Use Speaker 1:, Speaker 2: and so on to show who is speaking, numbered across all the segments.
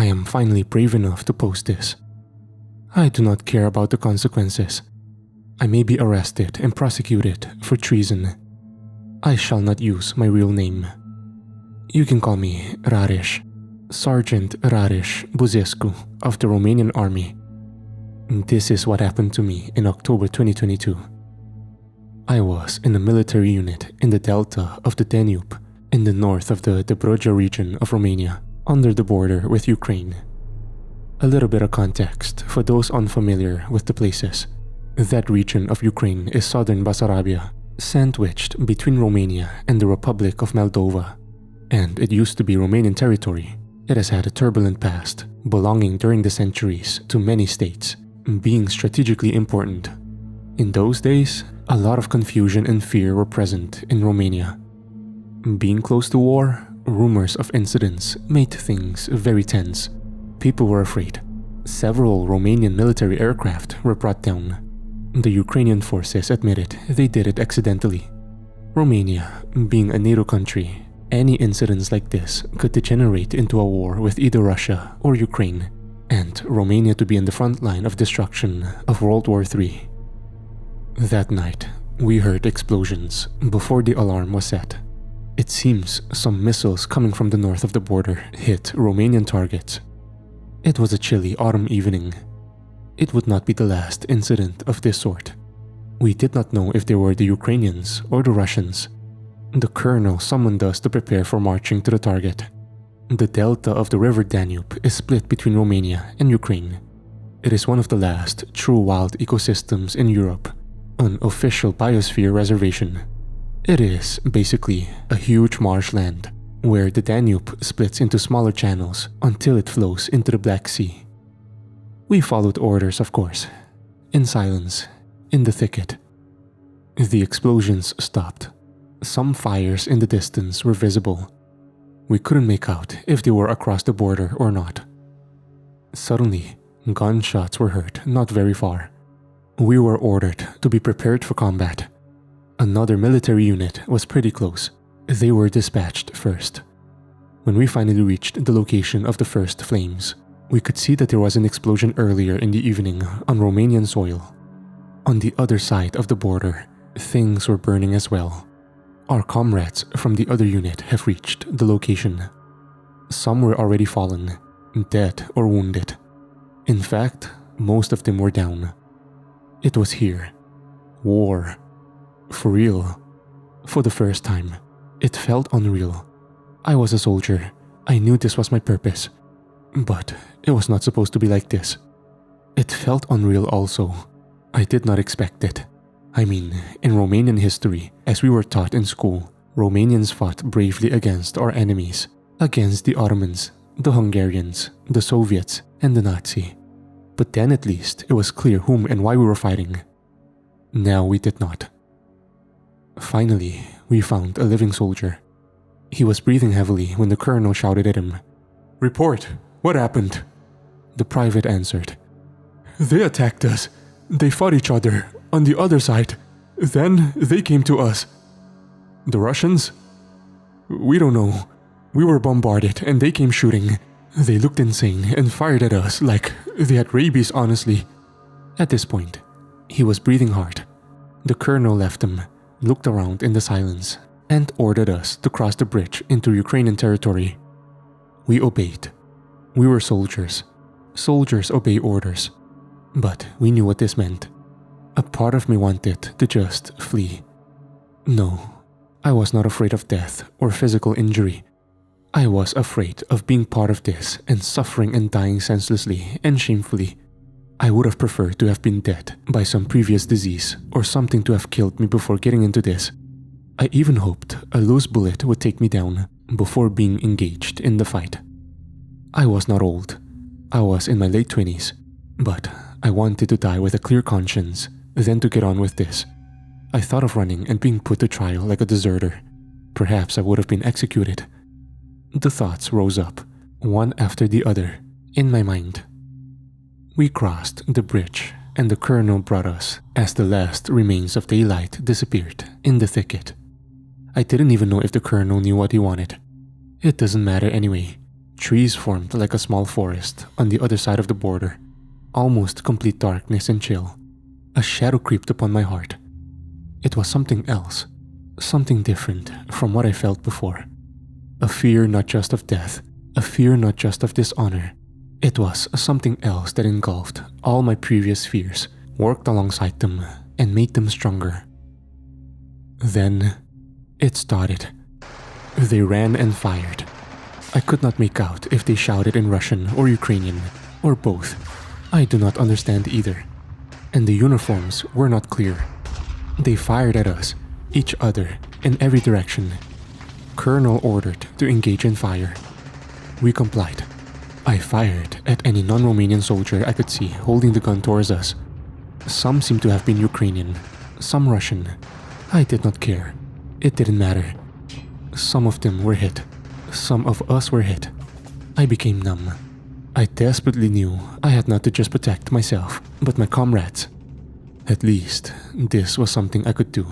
Speaker 1: I am finally brave enough to post this. I do not care about the consequences. I may be arrested and prosecuted for treason. I shall not use my real name. You can call me Raresh, Sergeant Raresh Buzescu of the Romanian army. This is what happened to me in October 2022. I was in a military unit in the delta of the Danube, in the north of the Dobrogea region of Romania, under the border with Ukraine. A little bit of context for those unfamiliar with the places. That region of Ukraine is southern Basarabia, sandwiched between Romania and the Republic of Moldova. And it used to be Romanian territory. It has had a turbulent past, belonging during the centuries to many states, being strategically important. In those days, a lot of confusion and fear were present in Romania. Being close to war, rumors of incidents made things very tense. People were afraid. Several Romanian military aircraft were brought down. The Ukrainian forces admitted they did it accidentally. Romania, being a NATO country, any incidents like this could degenerate into a war with either Russia or Ukraine, and Romania to be in the front line of destruction of World War III. That night, we heard explosions before the alarm was set. It seems some missiles coming from the north of the border hit Romanian targets. It was a chilly autumn evening. It would not be the last incident of this sort. We did not know if they were the Ukrainians or the Russians. The colonel summoned us to prepare for marching to the target. The delta of the river Danube is split between Romania and Ukraine. It is one of the last true wild ecosystems in Europe, an official biosphere reservation. It is basically a huge marshland where the Danube splits into smaller channels until it flows into the Black Sea. We followed orders, of course, in silence, in the thicket. The explosions stopped. Some fires in the distance were visible. We couldn't make out if they were across the border or not. Suddenly, gunshots were heard not very far. We were ordered to be prepared for combat. Another military unit was pretty close. They were dispatched first. When we finally reached the location of the first flames, we could see that there was an explosion earlier in the evening on Romanian soil. On the other side of the border, things were burning as well. Our comrades from the other unit have reached the location. Some were already fallen, dead or wounded. In fact, most of them were down. It was here. War. For real. For the first time. It felt unreal. I was a soldier. I knew this was my purpose. But it was not supposed to be like this. It felt unreal also. I did not expect it. I mean, in Romanian history, as we were taught in school, Romanians fought bravely against our enemies, against the Ottomans, the Hungarians, the Soviets, and the Nazi. But then at least it was clear whom and why we were fighting. Now we did not. Finally, we found a living soldier. He was breathing heavily when the colonel shouted at him. "Report! What happened?" The private answered. "They attacked us. They fought each other on the other side. Then they came to us." "The Russians?" "We don't know. We were bombarded and they came shooting. They looked insane and fired at us like they had rabies, honestly." At this point, he was breathing hard. The colonel left him, looked around in the silence, and ordered us to cross the bridge into Ukrainian territory. We obeyed. We were soldiers. Soldiers obey orders. But we knew what this meant. A part of me wanted to just flee. No, I was not afraid of death or physical injury. I was afraid of being part of this and suffering and dying senselessly and shamefully. I would have preferred to have been dead by some previous disease or something to have killed me before getting into this. I even hoped a loose bullet would take me down before being engaged in the fight. I was not old. I was in my late 20s, but I wanted to die with a clear conscience, then to get on with this. I thought of running and being put to trial like a deserter. Perhaps I would have been executed. The thoughts rose up, one after the other, in my mind. We crossed the bridge, and the colonel brought us as the last remains of daylight disappeared in the thicket. I didn't even know if the colonel knew what he wanted. It doesn't matter anyway. Trees formed like a small forest on the other side of the border. Almost complete darkness and chill. A shadow creeped upon my heart. It was something else. Something different from what I felt before. A fear not just of death. A fear not just of dishonor. It was something else that engulfed all my previous fears, worked alongside them, and made them stronger. Then, it started. They ran and fired. I could not make out if they shouted in Russian or Ukrainian, or both. I do not understand either. And the uniforms were not clear. They fired at us, each other, in every direction. Colonel ordered to engage in fire. We complied. I fired at any non-Romanian soldier I could see holding the gun towards us. Some seemed to have been Ukrainian, some Russian. I did not care. It didn't matter. Some of them were hit. Some of us were hit. I became numb. I desperately knew I had not to just protect myself, but my comrades. At least, this was something I could do.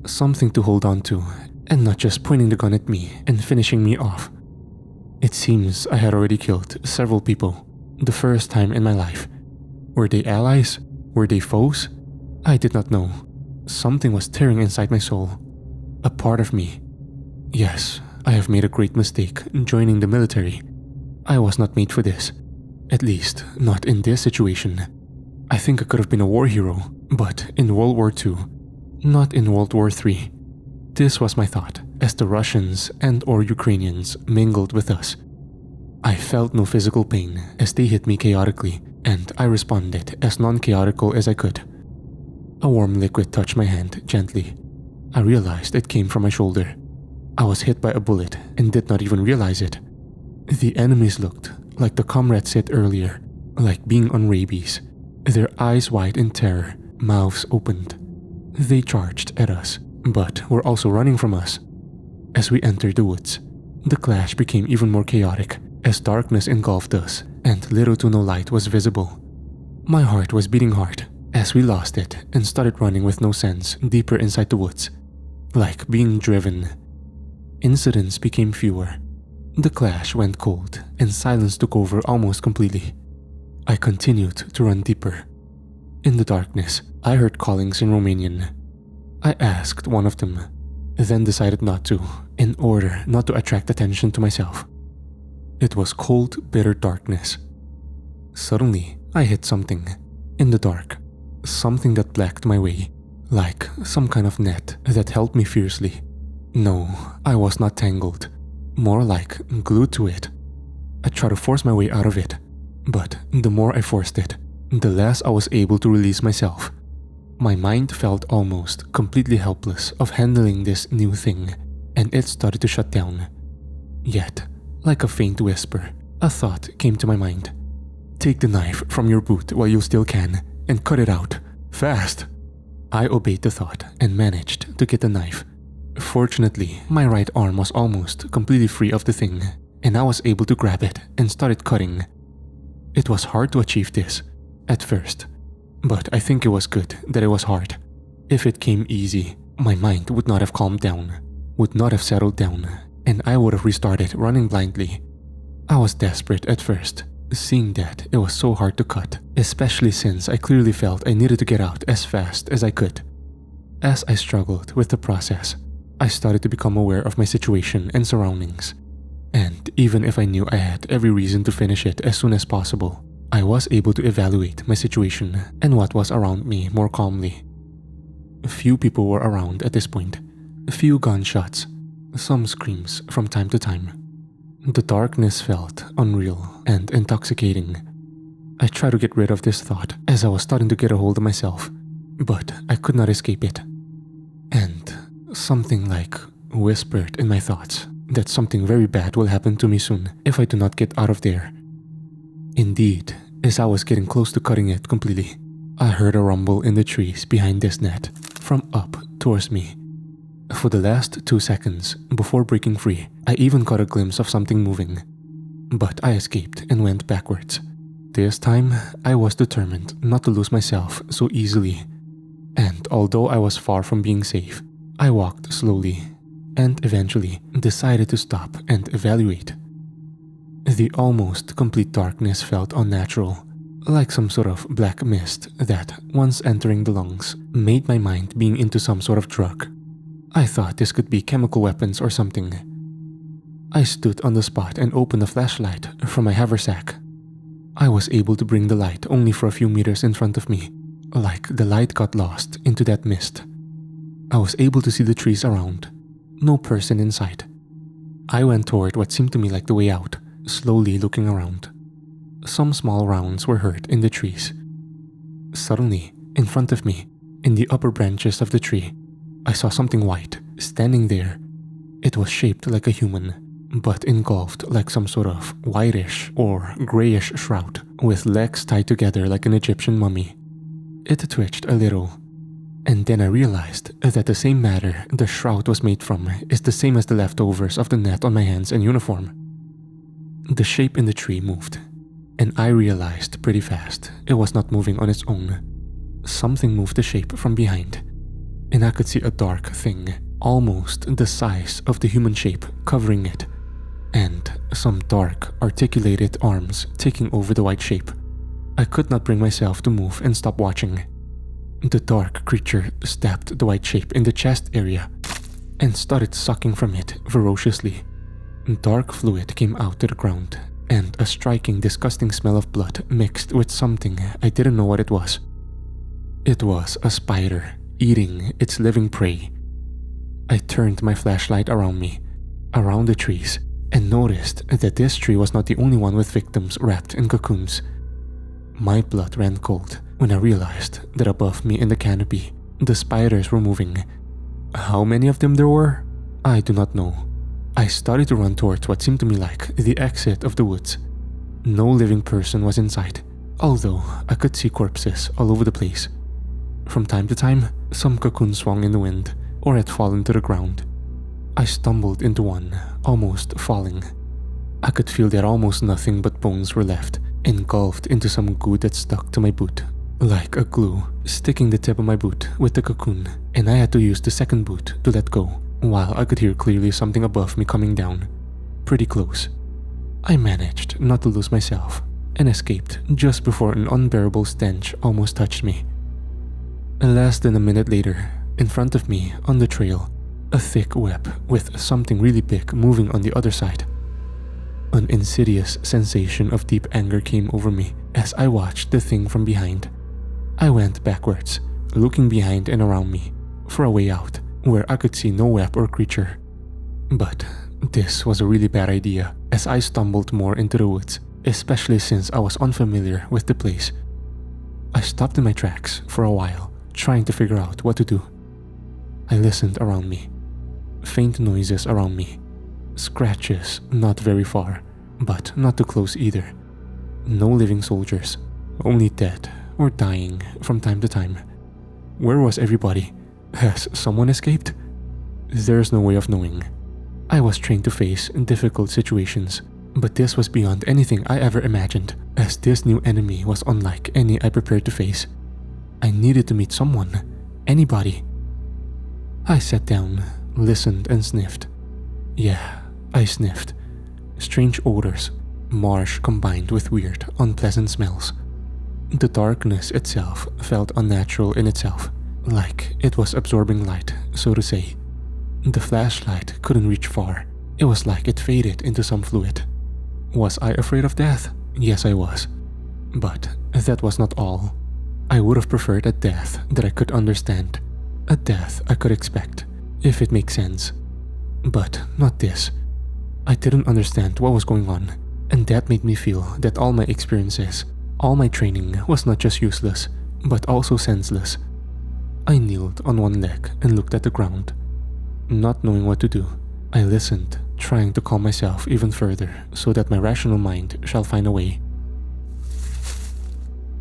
Speaker 1: Something to hold on to, and not just pointing the gun at me and finishing me off. It seems I had already killed several people, the first time in my life. Were they allies? Were they foes? I did not know. Something was tearing inside my soul. A part of me. Yes, I have made a great mistake joining the military. I was not made for this. At least, not in this situation. I think I could have been a war hero, but in World War II, not in World War III. This was my thought as the Russians and/or Ukrainians mingled with us. I felt no physical pain as they hit me chaotically, and I responded as non-chaotical as I could. A warm liquid touched my hand gently. I realized it came from my shoulder. I was hit by a bullet and did not even realize it. The enemies looked like the comrade said earlier, like being on rabies. Their eyes wide in terror, mouths opened. They charged at us, but were also running from us. As we entered the woods, the clash became even more chaotic as darkness engulfed us and little to no light was visible. My heart was beating hard as we lost it and started running with no sense deeper inside the woods, like being driven. Incidents became fewer. The clash went cold and silence took over almost completely. I continued to run deeper. In the darkness, I heard callings in Romanian. I asked one of them, then decided not to, in order not to attract attention to myself. It was cold, bitter darkness. Suddenly, I hit something, in the dark, something that blocked my way, like some kind of net that held me fiercely. No, I was not tangled, more like glued to it. I tried to force my way out of it, but the more I forced it, the less I was able to release myself. My mind felt almost completely helpless of handling this new thing, and it started to shut down. Yet, like a faint whisper, a thought came to my mind. Take the knife from your boot while you still can, and cut it out, fast. I obeyed the thought and managed to get the knife. Fortunately, my right arm was almost completely free of the thing, and I was able to grab it and started cutting. It was hard to achieve this, at first, but I think it was good that it was hard. If it came easy, my mind would not have calmed down, would not have settled down, and I would have restarted running blindly. I was desperate at first, seeing that it was so hard to cut, especially since I clearly felt I needed to get out as fast as I could. As I struggled with the process, I started to become aware of my situation and surroundings. And even if I knew I had every reason to finish it as soon as possible, I was able to evaluate my situation and what was around me more calmly. Few people were around at this point. Few gunshots, some screams from time to time. The darkness felt unreal and intoxicating. I tried to get rid of this thought as I was starting to get a hold of myself, but I could not escape it. And something like whispered in my thoughts that something very bad will happen to me soon if I do not get out of there. Indeed, as I was getting close to cutting it completely, I heard a rumble in the trees behind this net from up towards me. For the last 2 seconds before breaking free, I even caught a glimpse of something moving. But I escaped and went backwards. This time, I was determined not to lose myself so easily. And although I was far from being safe, I walked slowly and eventually decided to stop and evaluate. The almost complete darkness felt unnatural, like some sort of black mist that, once entering the lungs, made my mind being into some sort of drug. I thought this could be chemical weapons or something. I stood on the spot and opened a flashlight from my haversack. I was able to bring the light only for a few meters in front of me, like the light got lost into that mist. I was able to see the trees around, no person in sight. I went toward what seemed to me like the way out, slowly looking around. Some small rounds were heard in the trees. Suddenly, in front of me, in the upper branches of the tree, I saw something white standing there. It was shaped like a human, but engulfed like some sort of whitish or grayish shroud with legs tied together like an Egyptian mummy. It twitched a little, and then I realized that the same matter the shroud was made from is the same as the leftovers of the net on my hands and uniform. The shape in the tree moved, and I realized pretty fast it was not moving on its own. Something moved the shape from behind, and I could see a dark thing, almost the size of the human shape, covering it, and some dark, articulated arms taking over the white shape. I could not bring myself to move and stop watching. The dark creature stabbed the white shape in the chest area and started sucking from it ferociously. Dark fluid came out to the ground, and a striking, disgusting smell of blood mixed with something I didn't know what it was. It was a spider eating its living prey. I turned my flashlight around me, around the trees, and noticed that this tree was not the only one with victims wrapped in cocoons. My blood ran cold when I realized that above me in the canopy, the spiders were moving. How many of them there were? I do not know. I started to run towards what seemed to me like the exit of the woods. No living person was in sight, although I could see corpses all over the place. From time to time, some cocoons swung in the wind or had fallen to the ground. I stumbled into one, almost falling. I could feel that almost nothing but bones were left, engulfed into some goo that stuck to my boot, like a glue, sticking the tip of my boot with the cocoon, and I had to use the second boot to let go, while I could hear clearly something above me coming down, pretty close. I managed not to lose myself, and escaped just before an unbearable stench almost touched me. Less than a minute later, in front of me, on the trail, a thick web with something really big moving on the other side. An insidious sensation of deep anger came over me as I watched the thing from behind. I went backwards, looking behind and around me, for a way out, where I could see no web or creature. But this was a really bad idea, as I stumbled more into the woods, especially since I was unfamiliar with the place. I stopped in my tracks for a while, trying to figure out what to do. I listened around me. Faint noises around me. Scratches not very far, but not too close either. No living soldiers, only dead or dying from time to time. Where was everybody? Has someone escaped? There's no way of knowing. I was trained to face difficult situations, but this was beyond anything I ever imagined, as this new enemy was unlike any I prepared to face. I needed to meet someone, anybody. I sat down, listened and sniffed. Yeah, I sniffed. Strange odors, marsh combined with weird, unpleasant smells. The darkness itself felt unnatural in itself, like it was absorbing light, so to say. The flashlight couldn't reach far. It was like it faded into some fluid. Was I afraid of death? Yes, I was. But that was not all. I would have preferred a death that I could understand. A death I could expect, if it makes sense. But not this. I didn't understand what was going on, and that made me feel that all my experiences, all my training was not just useless, but also senseless. I kneeled on one leg and looked at the ground. Not knowing what to do, I listened, trying to calm myself even further so that my rational mind shall find a way.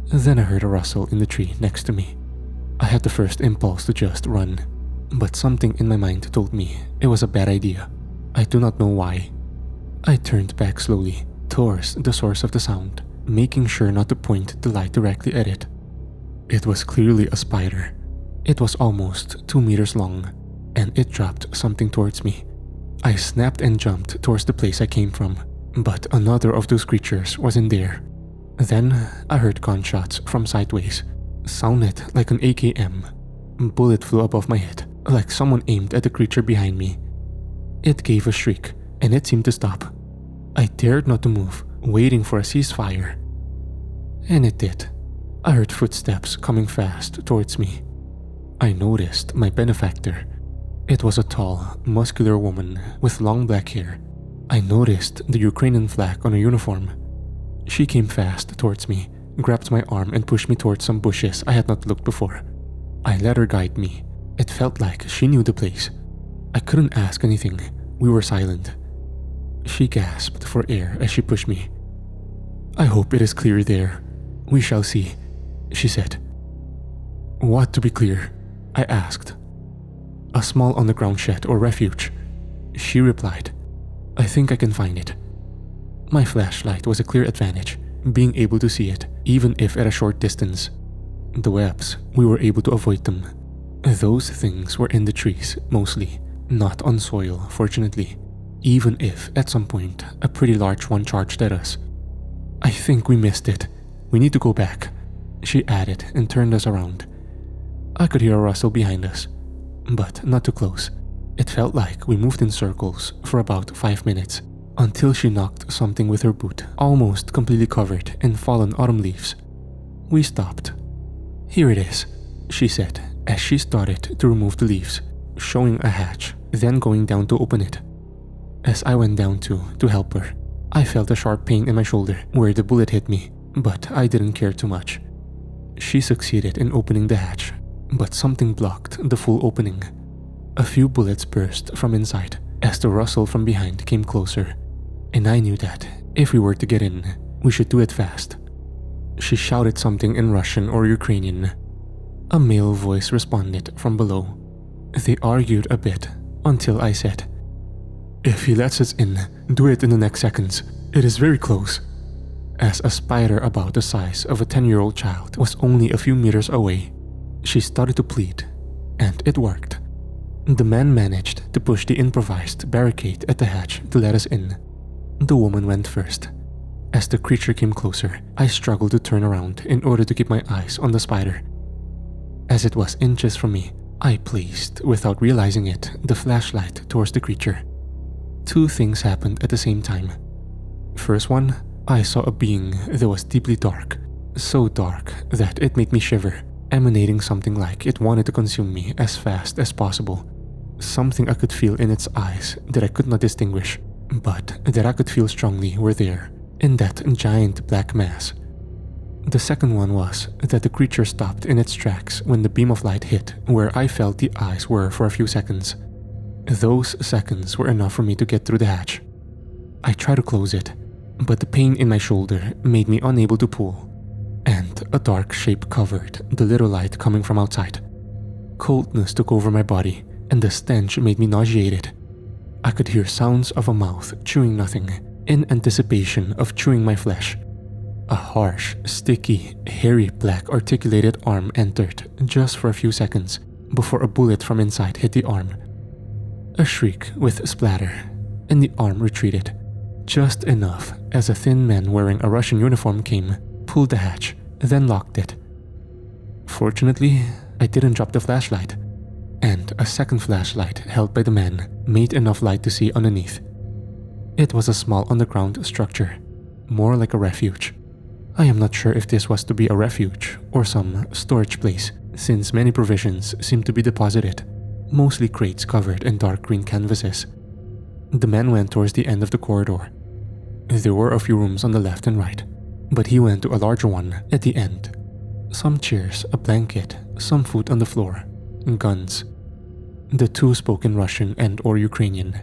Speaker 1: Then I heard a rustle in the tree next to me. I had the first impulse to just run, but something in my mind told me it was a bad idea. I do not know why. I turned back slowly towards the source of the sound, making sure not to point the light directly at it. It was clearly a spider. It was almost 2 meters long, and it dropped something towards me. I snapped and jumped towards the place I came from, but another of those creatures was in there. Then I heard gunshots from sideways. Sounded like an AKM. Bullet flew above my head, like someone aimed at the creature behind me. It gave a shriek, and it seemed to stop. I dared not to move, waiting for a ceasefire. And it did. I heard footsteps coming fast towards me. I noticed my benefactor. It was a tall, muscular woman with long black hair. I noticed the Ukrainian flag on her uniform. She came fast towards me, grabbed my arm and pushed me towards some bushes I had not looked before. I let her guide me. It felt like she knew the place. I couldn't ask anything. We were silent. She gasped for air as she pushed me. "I hope it is clear there. We shall see," she said. "What to be clear?" I asked. "A small underground shed or refuge," she replied. "I think I can find it." My flashlight was a clear advantage, being able to see it, even if at a short distance. The webs, we were able to avoid them. Those things were in the trees, mostly, not on soil, fortunately, even if, at some point, a pretty large one charged at us. "I think we missed it. We need to go back," she added and turned us around. I could hear a rustle behind us, but not too close. It felt like we moved in circles for about 5 minutes, until she knocked something with her boot, almost completely covered in fallen autumn leaves. We stopped. "Here it is," she said as she started to remove the leaves, showing a hatch, then going down to open it. As I went down to help her, I felt a sharp pain in my shoulder where the bullet hit me, but I didn't care too much. She succeeded in opening the hatch, but something blocked the full opening. A few bullets burst from inside as the rustle from behind came closer, and I knew that if we were to get in, we should do it fast. She shouted something in Russian or Ukrainian. A male voice responded from below. They argued a bit until I said, "If he lets us in, do it in the next seconds. It is very close." As a spider about the size of a 10-year-old child was only a few meters away, she started to plead, and it worked. The man managed to push the improvised barricade at the hatch to let us in. The woman went first. As the creature came closer, I struggled to turn around in order to keep my eyes on the spider. As it was inches from me, I placed, without realizing it, the flashlight towards the creature. Two things happened at the same time. First one, I saw a being that was deeply dark, so dark that it made me shiver, emanating something like it wanted to consume me as fast as possible. Something I could feel in its eyes that I could not distinguish, but that I could feel strongly were there, in that giant black mass. The second one was that the creature stopped in its tracks when the beam of light hit where I felt the eyes were for a few seconds. Those seconds were enough for me to get through the hatch. I tried to close it, but the pain in my shoulder made me unable to pull, and a dark shape covered the little light coming from outside. Coldness took over my body, and the stench made me nauseated. I could hear sounds of a mouth chewing nothing, in anticipation of chewing my flesh. A harsh, sticky, hairy black articulated arm entered just for a few seconds before a bullet from inside hit the arm. A shriek with splatter, and the arm retreated, just enough as a thin man wearing a Russian uniform came, pulled the hatch, then locked it. Fortunately, I didn't drop the flashlight, and a second flashlight held by the man made enough light to see underneath. It was a small underground structure, more like a refuge. I am not sure if this was to be a refuge or some storage place, since many provisions seemed to be deposited, mostly crates covered in dark green canvases. The man went towards the end of the corridor. There were a few rooms on the left and right, but he went to a larger one at the end. Some chairs, a blanket, some food on the floor, guns. The two spoke in Russian and or Ukrainian.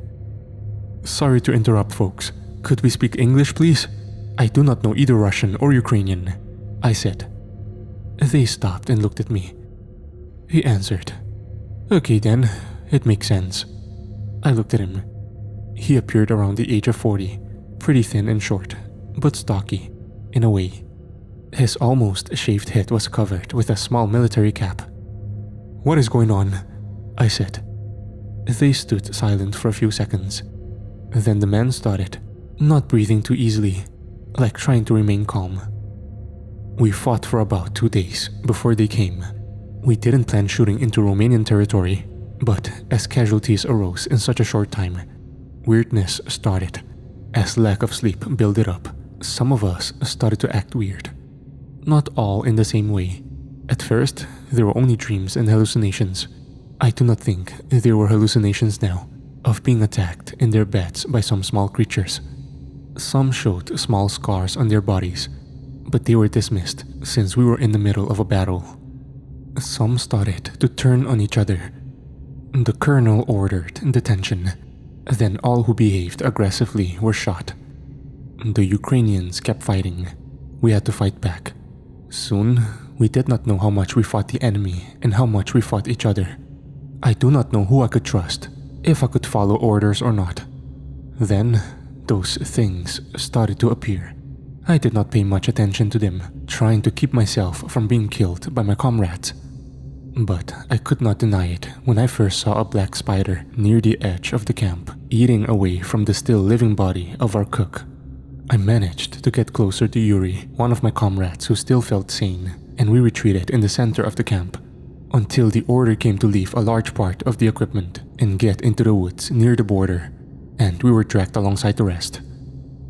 Speaker 1: "Sorry to interrupt, folks. Could we speak English, please? I do not know either Russian or Ukrainian," I said. They stopped and looked at me. He answered, "Okay then, it makes sense." I looked at him. He appeared around the age of 40, pretty thin and short, but stocky, in a way. His almost shaved head was covered with a small military cap. "What is going on?" I said. They stood silent for a few seconds. Then the man started. not breathing too easily, like trying to remain calm. We fought for about 2 days before they came. We didn't plan shooting into Romanian territory, but as casualties arose in such a short time, weirdness started. As lack of sleep built up, some of us started to act weird. Not all in the same way. At first, there were only dreams and hallucinations. I do not think there were hallucinations now of being attacked in their beds by some small creatures. Some showed small scars on their bodies, but they were dismissed since we were in the middle of a battle. Some started to turn on each other. The colonel ordered detention. Then all who behaved aggressively were shot. The Ukrainians kept fighting. We had to fight back. Soon, we did not know how much we fought the enemy and how much we fought each other. I do not know who I could trust, if I could follow orders or not. Then, those things started to appear. I did not pay much attention to them, trying to keep myself from being killed by my comrades. But I could not deny it when I first saw a black spider near the edge of the camp, eating away from the still living body of our cook. I managed to get closer to Yuri, one of my comrades who still felt sane, and we retreated in the center of the camp, until the order came to leave a large part of the equipment and get into the woods near the border, and we were dragged alongside the rest.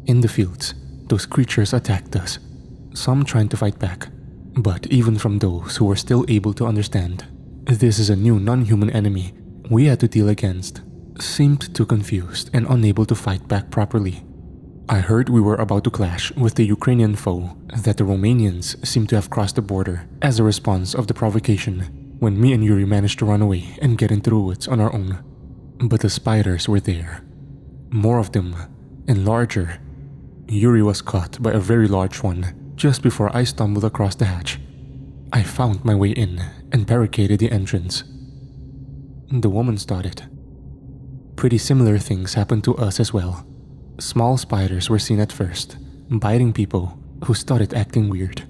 Speaker 1: In the fields, those creatures attacked us, some trying to fight back, but even from those who were still able to understand, this is a new non-human enemy we had to deal against, seemed too confused and unable to fight back properly. I heard we were about to clash with the Ukrainian foe, that the Romanians seemed to have crossed the border as a response of the provocation, when me and Yuri managed to run away and get into the woods on our own. But the spiders were there. More of them, and larger. Yuri was caught by a very large one just before I stumbled across the hatch. I found my way in and barricaded the entrance. The woman started. Pretty similar things happened to us as well. Small spiders were seen at first, biting people who started acting weird.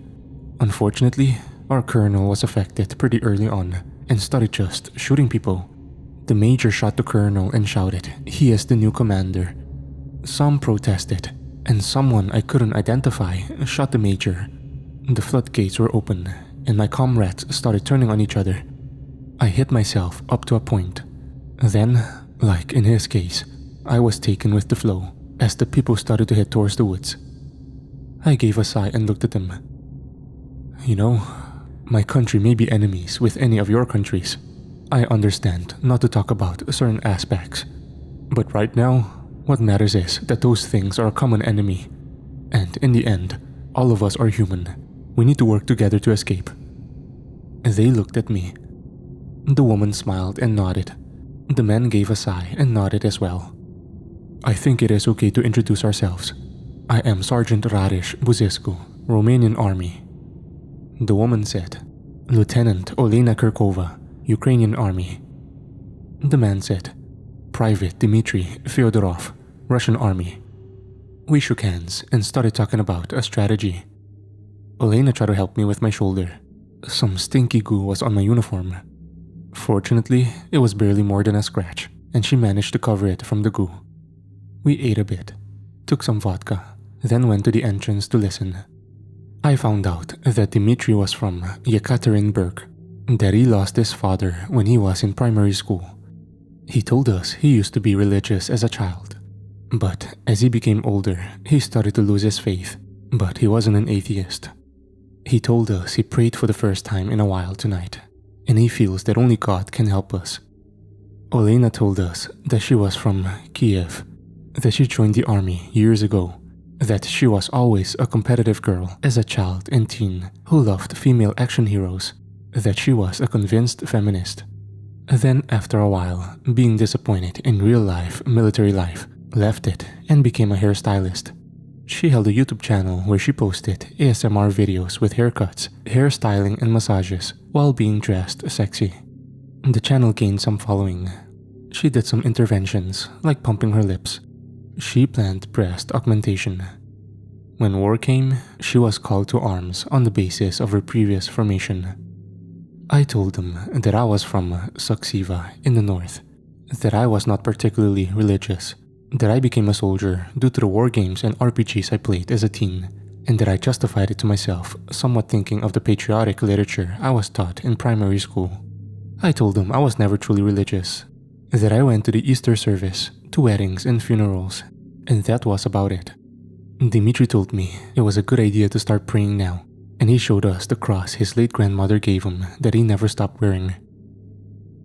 Speaker 1: Unfortunately, our colonel was affected pretty early on and started just shooting people. The major shot the colonel and shouted he is the new commander. Some protested, and someone I couldn't identify shot the major. The floodgates were open, and my comrades started turning on each other. I hit myself up to a point. Then, like in his case, I was taken with the flow as the people started to head towards the woods. I gave a sigh and looked at them. You know, my country may be enemies with any of your countries. I understand not to talk about certain aspects. But right now, what matters is that those things are a common enemy. And in the end, all of us are human. We need to work together to escape. They looked at me. The woman smiled and nodded. The man gave a sigh and nodded as well. I think it is okay to introduce ourselves. I am Sergeant Rareș Buzescu, Romanian Army. The woman said, Lieutenant Olena Kirkova, Ukrainian Army. The man said, Private Dmitry Fyodorov, Russian Army. We shook hands and started talking about a strategy. Olena tried to help me with my shoulder. Some stinky goo was on my uniform. Fortunately, it was barely more than a scratch, and she managed to cover it from the goo. We ate a bit, took some vodka, then went to the entrance to listen. I found out that Dmitry was from Yekaterinburg, that he lost his father when he was in primary school. He told us he used to be religious as a child, but as he became older, he started to lose his faith, but he wasn't an atheist. He told us he prayed for the first time in a while tonight, and he feels that only God can help us. Olena told us that she was from Kiev, that she joined the army years ago, that she was always a competitive girl as a child and teen who loved female action heroes, that she was a convinced feminist. Then after a while, being disappointed in real-life military life, left it and became a hairstylist. She held a YouTube channel where she posted ASMR videos with haircuts, hairstyling and massages while being dressed sexy. The channel gained some following. She did some interventions like pumping her lips. She planned breast augmentation. When war came, she was called to arms on the basis of her previous formation. I told them that I was from Suceava in the north, that I was not particularly religious, That I became a soldier due to the war games and RPGs I played as a teen, and that I justified it to myself, somewhat thinking of the patriotic literature I was taught in primary school. I told them I was never truly religious, that I went to the Easter service, to weddings and funerals, and that was about it. Dimitri told me it was a good idea to start praying now, and he showed us the cross his late grandmother gave him that he never stopped wearing.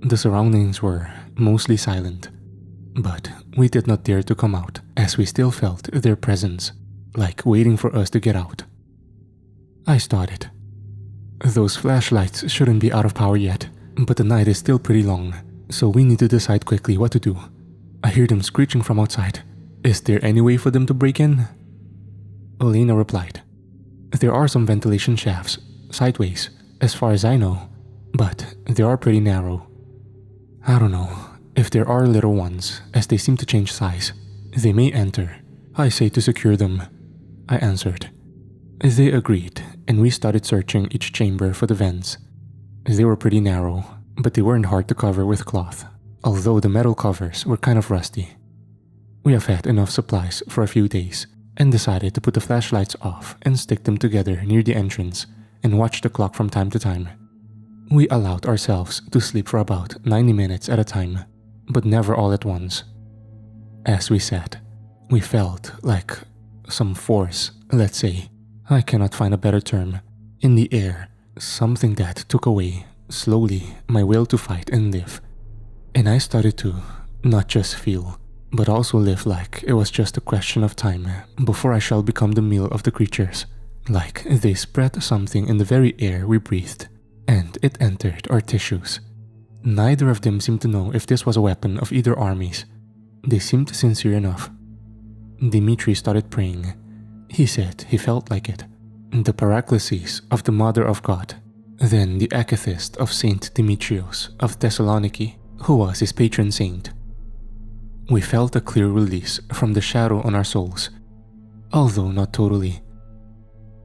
Speaker 1: The surroundings were mostly silent, but we did not dare to come out as we still felt their presence, like waiting for us to get out. I started. Those flashlights shouldn't be out of power yet, but the night is still pretty long, so we need to decide quickly what to do. I hear them screeching from outside. Is there any way for them to break in? Elena replied, there are some ventilation shafts, sideways, as far as I know, but they are pretty narrow. I don't know, if there are little ones, as they seem to change size, they may enter. I say to secure them, I answered. They agreed, and we started searching each chamber for the vents. They were pretty narrow, but they weren't hard to cover with cloth, although the metal covers were kind of rusty. We have had enough supplies for a few days, and decided to put the flashlights off and stick them together near the entrance and watch the clock from time to time. We allowed ourselves to sleep for about 90 minutes at a time, but never all at once. As we sat, we felt like some force, let's say, I cannot find a better term, in the air, something that took away, slowly, my will to fight and live. And I started to not just feel, but also live like it was just a question of time before I shall become the meal of the creatures, like they spread something in the very air we breathed, and it entered our tissues. Neither of them seemed to know if this was a weapon of either armies. They seemed sincere enough. Dimitri started praying. He said he felt like it. The Paraclesis of the Mother of God, then the Acathist of Saint Demetrios of Thessaloniki, who was his patron saint. We felt a clear release from the shadow on our souls, although not totally.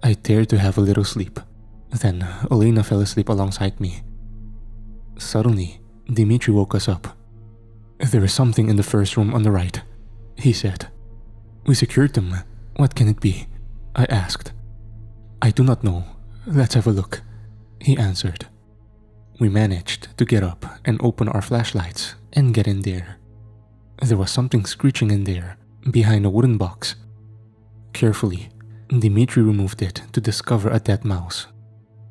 Speaker 1: I dared to have a little sleep. Then Elena fell asleep alongside me. Suddenly, Dimitri woke us up. There is something in the first room on the right, he said. We secured them. What can it be? I asked. I do not know. Let's have a look, he answered. We managed to get up and open our flashlights and get in there. There was something screeching in there, behind a wooden box. Carefully, Dimitri removed it to discover a dead mouse.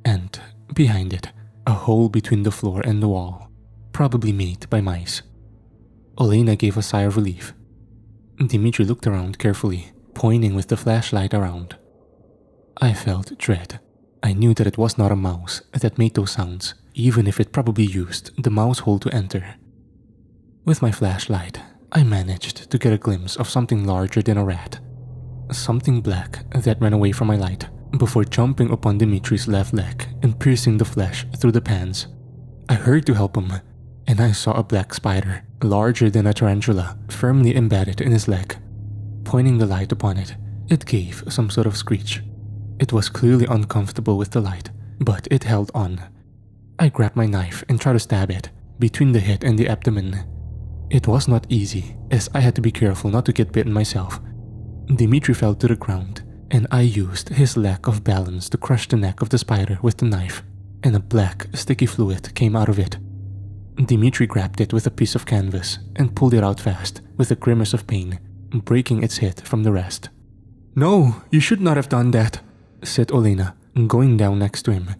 Speaker 1: And, behind it, a hole between the floor and the wall, probably made by mice. Elena gave a sigh of relief. Dimitri looked around carefully, pointing with the flashlight around. I felt dread. I knew that it was not a mouse that made those sounds, even if it probably used the mouse hole to enter. With my flashlight, I managed to get a glimpse of something larger than a rat. Something black that ran away from my light before jumping upon Dimitri's left leg and piercing the flesh through the pants. I hurried to help him, and I saw a black spider, larger than a tarantula, firmly embedded in his leg. Pointing the light upon it, it gave some sort of screech. It was clearly uncomfortable with the light, but it held on. I grabbed my knife and tried to stab it, between the head and the abdomen. It was not easy, as I had to be careful not to get bitten myself. Dimitri fell to the ground, and I used his lack of balance to crush the neck of the spider with the knife, and a black, sticky fluid came out of it. Dimitri grabbed it with a piece of canvas and pulled it out fast, with a grimace of pain, breaking its head from the rest. No, you should not have done that, said Olena, going down next to him.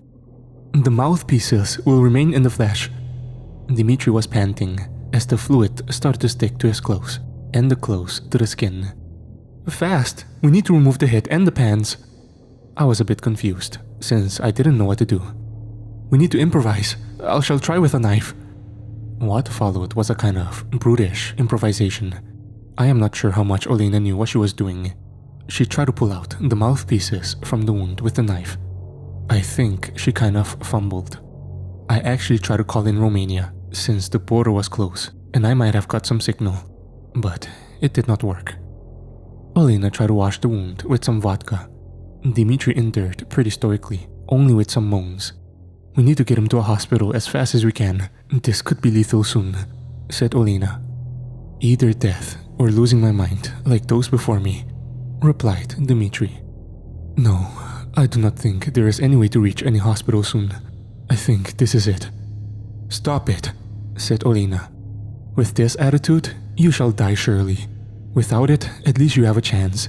Speaker 1: The mouthpieces will remain in the flesh. Dimitri was panting, as the fluid started to stick to his clothes, and the clothes to the skin. Fast! We need to remove the head and the pants. I was a bit confused, since I didn't know what to do. We need to improvise. I shall try with a knife. What followed was a kind of brutish improvisation. I am not sure how much Olena knew what she was doing. She tried to pull out the mouthpieces from the wound with the knife. I think she kind of fumbled. I actually tried to call in Romania, since the border was close, and I might have got some signal, but it did not work. Olena tried to wash the wound with some vodka. Dimitri endured pretty stoically, only with some moans. We need to get him to a hospital as fast as we can. This could be lethal soon, said Olena. Either death or losing my mind like those before me, replied Dimitri. No, I do not think there is any way to reach any hospital soon. I think this is it. Stop it, said Olena. With this attitude, you shall die surely. Without it, at least you have a chance.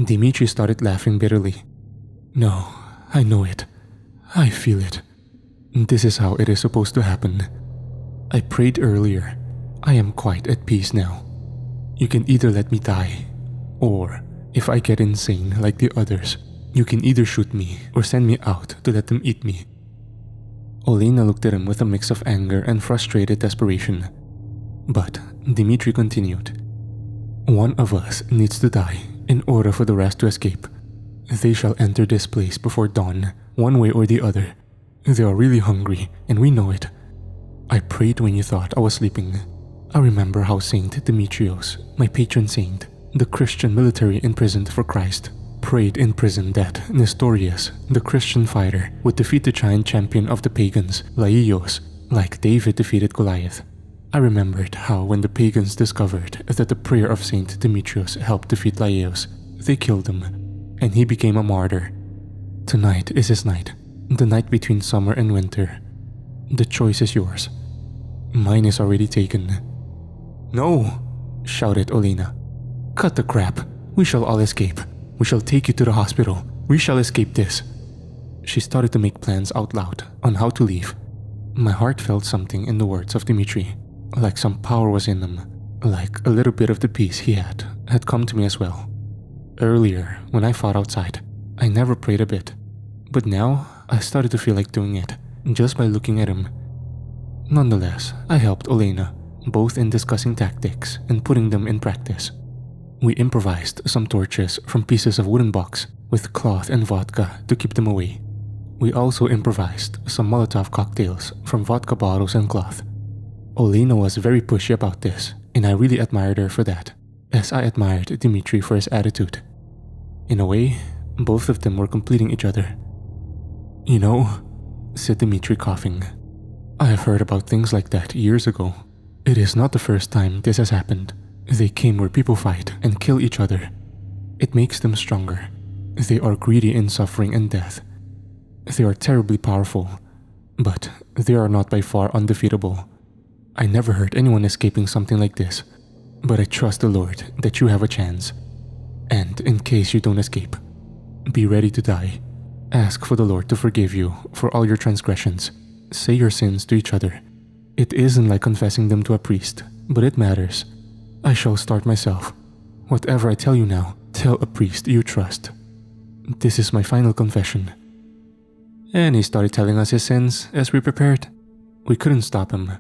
Speaker 1: Dimitri started laughing bitterly. No, I know it. I feel it. This is how it is supposed to happen. I prayed earlier. I am quite at peace now. You can either let me die, or if I get insane like the others, you can either shoot me or send me out to let them eat me. Olena looked at him with a mix of anger and frustrated desperation. But Dimitri continued. One of us needs to die in order for the rest to escape. They shall enter this place before dawn, one way or the other. They are really hungry, and we know it. I prayed when you thought I was sleeping. I remember how Saint Demetrios, my patron saint, the Christian military imprisoned for Christ, prayed in prison that Nestorius, the Christian fighter, would defeat the giant champion of the pagans, Laios, like David defeated Goliath. I remembered how when the pagans discovered that the prayer of Saint Demetrios helped defeat Laios, they killed him, and he became a martyr. Tonight is his night, the night between summer and winter. The choice is yours. Mine is already taken. No, shouted Olena. Cut the crap. We shall all escape. We shall take you to the hospital. We shall escape this. She started to make plans out loud on how to leave. My heart felt something in the words of Dimitri, like some power was in them, like a little bit of the peace he had come to me as well. Earlier, when I fought outside, I never prayed a bit, but now I started to feel like doing it, just by looking at him. Nonetheless, I helped Olena, both in discussing tactics and putting them in practice. We improvised some torches from pieces of wooden box with cloth and vodka to keep them away. We also improvised some Molotov cocktails from vodka bottles and cloth. Olena was very pushy about this, and I really admired her for that, as I admired Dimitri for his attitude. In a way, both of them were completing each other. You know, said Dimitri, coughing, I have heard about things like that years ago. It is not the first time this has happened. They came where people fight and kill each other. It makes them stronger. They are greedy in suffering and death. They are terribly powerful, but they are not by far undefeatable. I never heard anyone escaping something like this, but I trust the Lord that you have a chance. And in case you don't escape, be ready to die. Ask for the Lord to forgive you for all your transgressions. Say your sins to each other. It isn't like confessing them to a priest, but it matters. I shall start myself. Whatever I tell you now, tell a priest you trust. This is my final confession. And he started telling us his sins as we prepared. We couldn't stop him.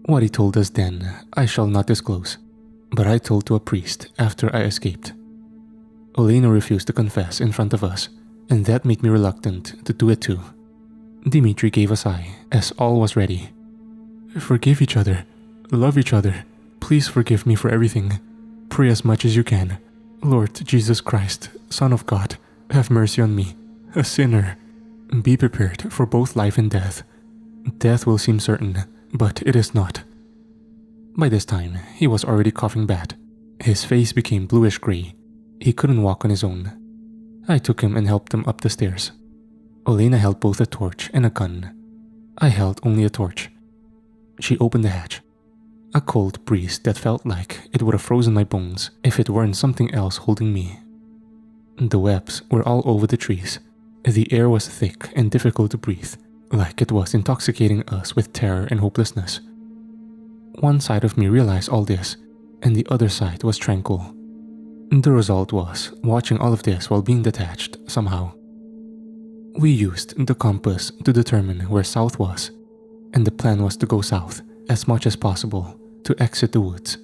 Speaker 1: What he told us then, I shall not disclose, but I told to a priest after I escaped. Olena refused to confess in front of us, and that made me reluctant to do it too. Dimitri gave a sigh as all was ready. Forgive each other. Love each other. Please forgive me for everything. Pray as much as you can. Lord Jesus Christ, Son of God, have mercy on me, a sinner. Be prepared for both life and death. Death will seem certain, but it is not. By this time, he was already coughing bad. His face became bluish-gray. He couldn't walk on his own. I took him and helped him up the stairs. Olena held both a torch and a gun. I held only a torch. She opened the hatch. A cold breeze that felt like it would have frozen my bones if it weren't something else holding me. The webs were all over the trees. The air was thick and difficult to breathe, like it was intoxicating us with terror and hopelessness. One side of me realized all this, and the other side was tranquil. The result was watching all of this while being detached somehow. We used the compass to determine where south was, and the plan was to go south as much as possible to exit the woods.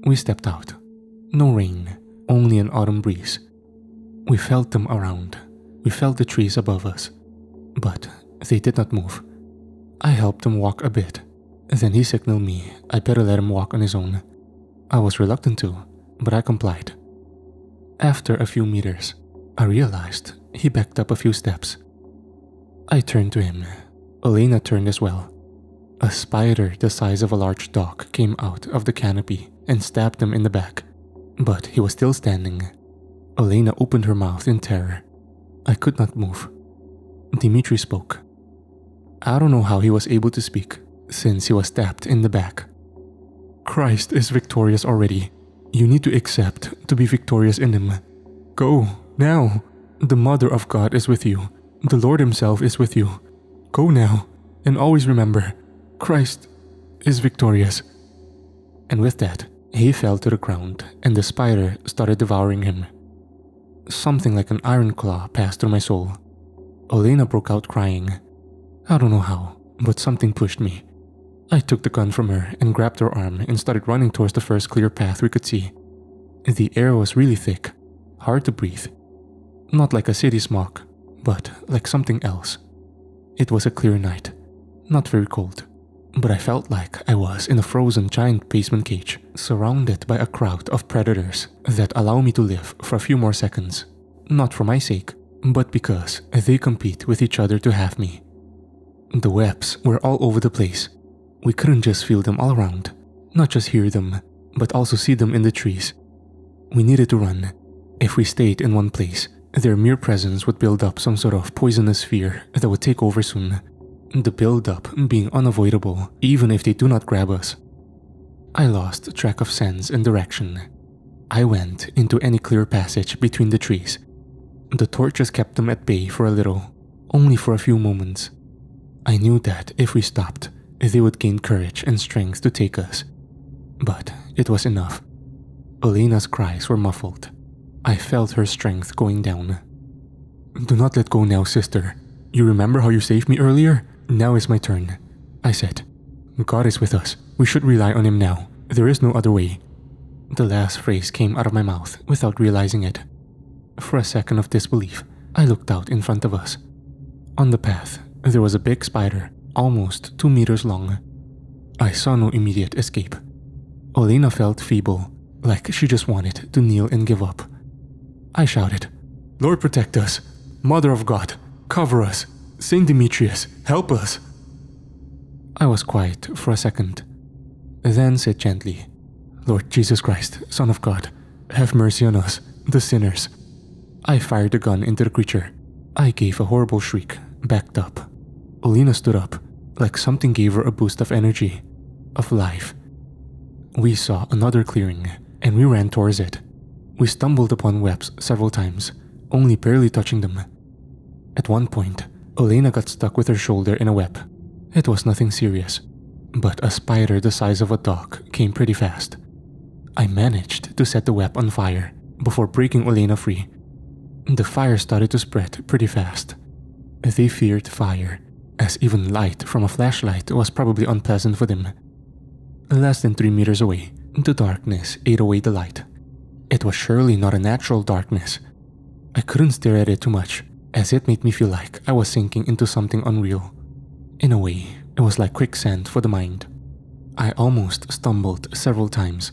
Speaker 1: We stepped out. No rain, only an autumn breeze. We felt them around. We felt the trees above us, but they did not move. I helped him walk a bit. Then he signaled me I better let him walk on his own. I was reluctant to, but I complied. After a few meters, I realized he backed up a few steps. I turned to him. Olena turned as well. A spider the size of a large dog came out of the canopy and stabbed him in the back, but he was still standing. Elena opened her mouth in terror. I could not move. Dimitri spoke. I don't know how he was able to speak, since he was stabbed in the back. Christ is victorious already. You need to accept to be victorious in him. Go, now. The Mother of God is with you. The Lord himself is with you. Go now, and always remember, Christ is victorious. And with that, he fell to the ground, and the spider started devouring him. Something like an iron claw passed through my soul. Elena broke out crying. I don't know how, but something pushed me. I took the gun from her and grabbed her arm and started running towards the first clear path we could see. The air was really thick, hard to breathe. Not like a city smog, but like something else. It was a clear night, not very cold, but I felt like I was in a frozen giant basement cage, surrounded by a crowd of predators that allow me to live for a few more seconds, not for my sake, but because they compete with each other to have me. The webs were all over the place. We couldn't just feel them all around, not just hear them, but also see them in the trees. We needed to run. If we stayed in one place, their mere presence would build up some sort of poisonous fear that would take over soon. The build-up being unavoidable even if they do not grab us. I lost track of sense and direction. I went into any clear passage between the trees. The torches kept them at bay for a little, only for a few moments. I knew that if we stopped, they would gain courage and strength to take us. But it was enough. Elena's cries were muffled. I felt her strength going down. Do not let go now, sister. You remember how you saved me earlier? Now is my turn, I said. God is with us. We should rely on him now. There is no other way. The last phrase came out of my mouth without realizing it. For a second of disbelief, I looked out in front of us. On the path, there was a big spider, almost 2 meters long. I saw no immediate escape. Elena felt feeble, like she just wanted to kneel and give up. I shouted, Lord protect us! Mother of God, cover us! Saint Demetrius, help us! I was quiet for a second, then said gently, Lord Jesus Christ, Son of God, have mercy on us, the sinners. I fired the gun into the creature. I gave a horrible shriek, backed up. Elena stood up, like something gave her a boost of energy, of life. We saw another clearing, and we ran towards it. We stumbled upon webs several times, only barely touching them. At one point, Elena got stuck with her shoulder in a web. It was nothing serious, but a spider the size of a dog came pretty fast. I managed to set the web on fire before breaking Elena free. The fire started to spread pretty fast. They feared fire, as even light from a flashlight was probably unpleasant for them. Less than 3 meters away, the darkness ate away the light. It was surely not a natural darkness. I couldn't stare at it too much, as it made me feel like I was sinking into something unreal. In a way, it was like quicksand for the mind. I almost stumbled several times.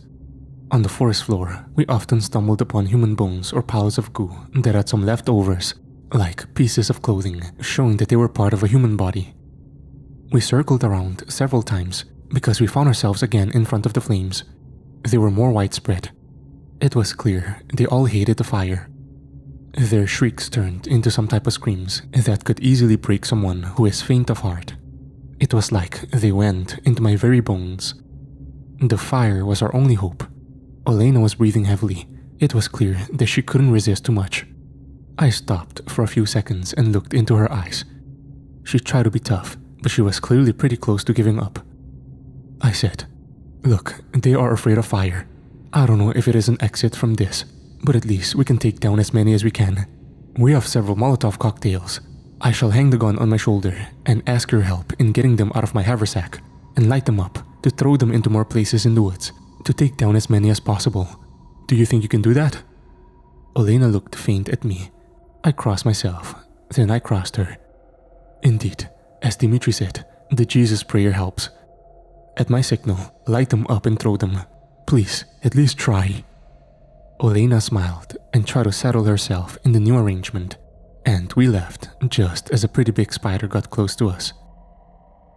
Speaker 1: On the forest floor, we often stumbled upon human bones or piles of goo that had some leftovers, like pieces of clothing, showing that they were part of a human body. We circled around several times because we found ourselves again in front of the flames. They were more widespread. It was clear they all hated the fire. Their shrieks turned into some type of screams that could easily break someone who is faint of heart. It was like they went into my very bones. The fire was our only hope. Elena was breathing heavily. It was clear that she couldn't resist too much. I stopped for a few seconds and looked into her eyes. She tried to be tough, but she was clearly pretty close to giving up. I said, Look, they are afraid of fire. I don't know if it is an exit from this, but at least we can take down as many as we can. We have several Molotov cocktails. I shall hang the gun on my shoulder and ask your help in getting them out of my haversack and light them up to throw them into more places in the woods to take down as many as possible. Do you think you can do that? Elena looked faint at me. I crossed myself, then I crossed her. Indeed, as Dimitri said, the Jesus prayer helps. At my signal, light them up and throw them. Please, at least try. Elena smiled and tried to settle herself in the new arrangement, and we left just as a pretty big spider got close to us.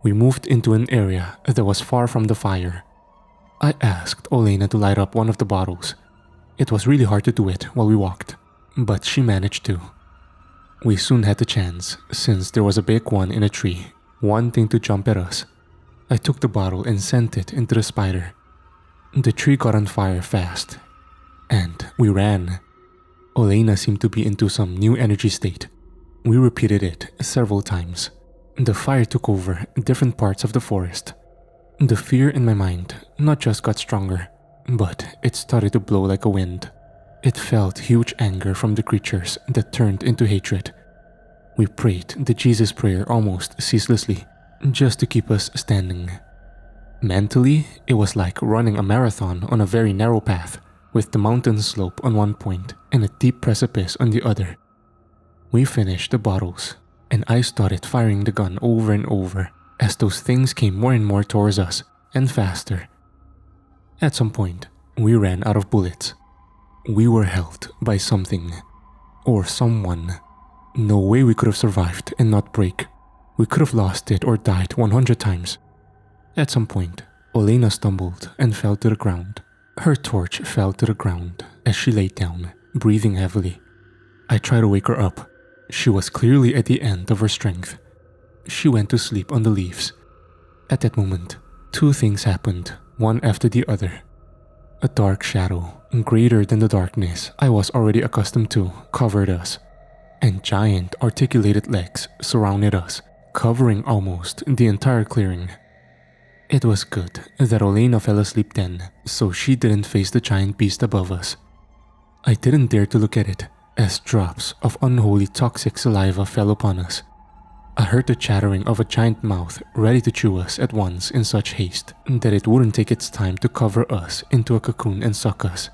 Speaker 1: We moved into an area that was far from the fire. I asked Olena to light up one of the bottles. It was really hard to do it while we walked, but she managed to. We soon had the chance, since there was a big one in a tree, wanting to jump at us. I took the bottle and sent it into the spider. The tree got on fire fast, and we ran. Olena seemed to be into some new energy state. We repeated it several times. The fire took over different parts of the forest. The fear in my mind not just got stronger, but it started to blow like a wind. It felt huge anger from the creatures that turned into hatred. We prayed the Jesus prayer almost ceaselessly, just to keep us standing. Mentally, it was like running a marathon on a very narrow path, with the mountain slope on one point and a deep precipice on the other. We finished the bottles, and I started firing the gun over and over as those things came more and more towards us, and faster. At some point, we ran out of bullets. We were held by something, or someone. No way we could have survived and not break. We could have lost it or died 100 times. At some point, Olena stumbled and fell to the ground. Her torch fell to the ground as she lay down, breathing heavily. I tried to wake her up. She was clearly at the end of her strength. She went to sleep on the leaves. At that moment, two things happened, one after the other. A dark shadow, greater than the darkness I was already accustomed to, covered us, and giant articulated legs surrounded us, covering almost the entire clearing. It was good that Olena fell asleep then, so she didn't face the giant beast above us. I didn't dare to look at it, as drops of unholy toxic saliva fell upon us. I heard the chattering of a giant mouth ready to chew us at once in such haste that it wouldn't take its time to cover us into a cocoon and suck us.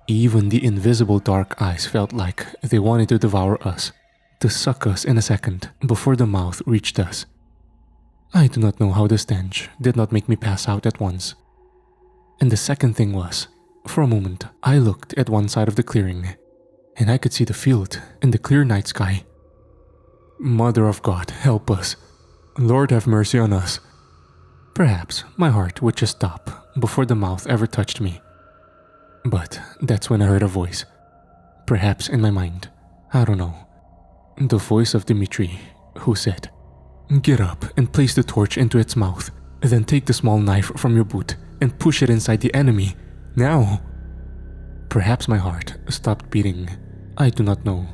Speaker 1: Even the invisible dark eyes felt like they wanted to devour us, to suck us in a second before the mouth reached us. I do not know how the stench did not make me pass out at once. And the second thing was, for a moment, I looked at one side of the clearing, and I could see the field and the clear night sky. Mother of God, help us. Lord, have mercy on us. Perhaps my heart would just stop before the mouth ever touched me. But that's when I heard a voice. Perhaps in my mind. I don't know. The voice of Dimitri, who said, "Get up and place the torch into its mouth. Then take the small knife from your boot and push it inside the enemy. Now." Perhaps my heart stopped beating. I do not know.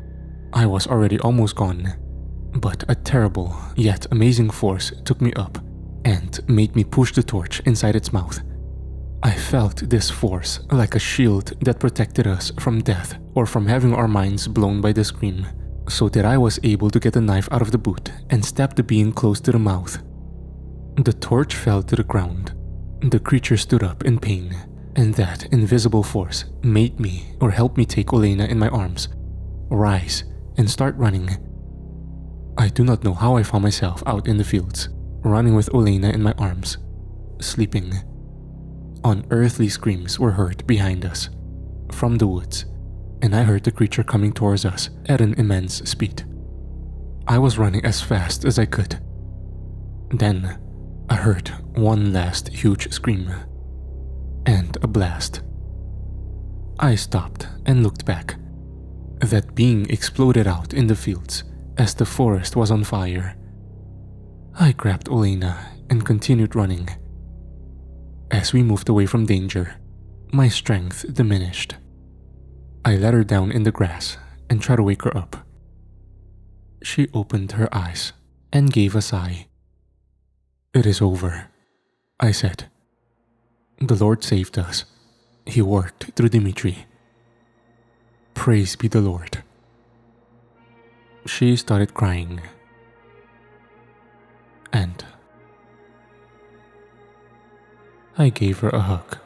Speaker 1: I was already almost gone. But a terrible yet amazing force took me up and made me push the torch inside its mouth. I felt this force like a shield that protected us from death or from having our minds blown by the scream, so that I was able to get the knife out of the boot and stab the being close to the mouth. The torch fell to the ground. The creature stood up in pain, and that invisible force made me or helped me take Olena in my arms, rise, and start running. I do not know how I found myself out in the fields, running with Olena in my arms, sleeping. Unearthly screams were heard behind us, from the woods, and I heard the creature coming towards us at an immense speed. I was running as fast as I could. Then, I heard one last huge scream, and a blast. I stopped and looked back. That being exploded out in the fields as the forest was on fire. I grabbed Olena and continued running. As we moved away from danger, my strength diminished. I let her down in the grass and tried to wake her up. She opened her eyes and gave a sigh. "It is over," I said. "The Lord saved us. He worked through Dimitri. Praise be the Lord." She started crying, and I gave her a hug.